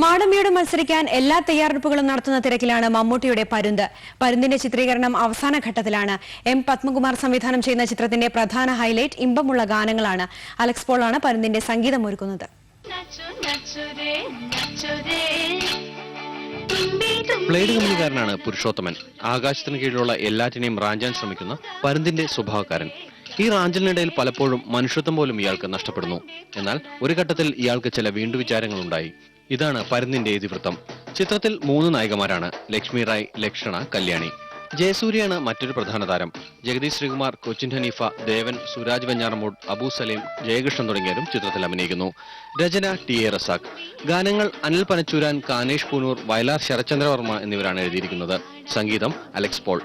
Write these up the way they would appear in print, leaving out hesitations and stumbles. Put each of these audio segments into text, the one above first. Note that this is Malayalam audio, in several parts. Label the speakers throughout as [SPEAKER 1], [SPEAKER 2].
[SPEAKER 1] മാടമ്പിയോട് മത്സരിക്കാൻ എല്ലാ തയ്യാറെടുപ്പുകളും നടത്തുന്ന തിരക്കിലാണ് മമ്മൂട്ടിയുടെ പരുന്ത്. പരുന്തിന്റെ ചിത്രീകരണം അവസാന ഘട്ടത്തിലാണ്. എം പത്മകുമാർ സംവിധാനം ചെയ്യുന്ന ചിത്രത്തിന്റെ പ്രധാന ഹൈലൈറ്റ് ഇമ്പമുള്ള ഗാനങ്ങളാണ്. അലക്സ് പോളാണ് പരുന്തിന്റെ സംഗീതമൊരുക്കുന്നത്.
[SPEAKER 2] ബ്ലേഡ് കമ്പനിക്കാരനാണ് പുരുഷോത്തമൻ. ആകാശത്തിന് കീഴിലുള്ള എല്ലാറ്റിനെയും റാഞ്ചാൻ ശ്രമിക്കുന്ന പരുന്തിന്റെ സ്വഭാവക്കാരൻ. ഈ റാഞ്ചലിനിടയിൽ പലപ്പോഴും മനുഷ്യത്വം പോലും ഇയാൾക്ക് നഷ്ടപ്പെടുന്നു. എന്നാൽ ഒരു ഘട്ടത്തിൽ ഇയാൾക്ക് ചില വീണ്ടുവിചാരങ്ങളുണ്ടായി. ഇതാണ് പരുന്തിന്റെ ഇതിവൃത്തം. ചിത്രത്തിൽ 3 നായികമാരാണ്: ലക്ഷ്മി റായ്, ലക്ഷണ, കല്യാണി. ജയസൂര്യയാണ് മറ്റൊരു പ്രധാന താരം. ജഗദീഷ് ശ്രീകുമാർ, കൊച്ചിൻ ഹനീഫ, ദേവൻ, സുരാജ് വെഞ്ഞാറമൂട്, അബു സലീം, ജയകൃഷ്ണൻ തുടങ്ങിയവരും ചിത്രത്തിൽ അഭിനയിക്കുന്നു. രചന ടി.എ. റസാഖ്. ഗാനങ്ങൾ അനിൽ പനച്ചൂരാൻ, കാനേഷ് പൂനൂർ, വയലാർ ശരത്ചന്ദ്രവർമ്മ എന്നിവരാണ് എഴുതിയിരിക്കുന്നത്. സംഗീതം അലക്സ് പോൾ.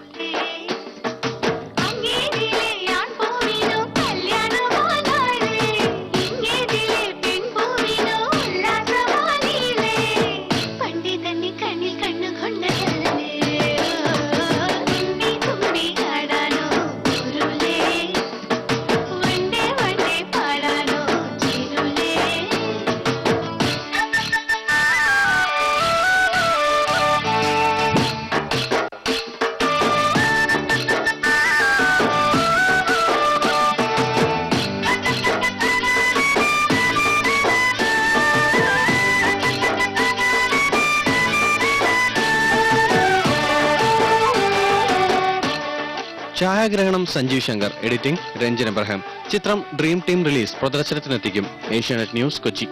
[SPEAKER 2] ഛായാഗ്രഹണം സഞ്ജീവ് ശങ്കർ. എഡിറ്റിംഗ് രഞ്ജൻ എബ്രഹാം. ചിത്രം ഡ്രീം ടീം റിലീസ് പ്രദർശനത്തിനെത്തിക്കും. ഏഷ്യാനെറ്റ് ന്യൂസ്, കൊച്ചി.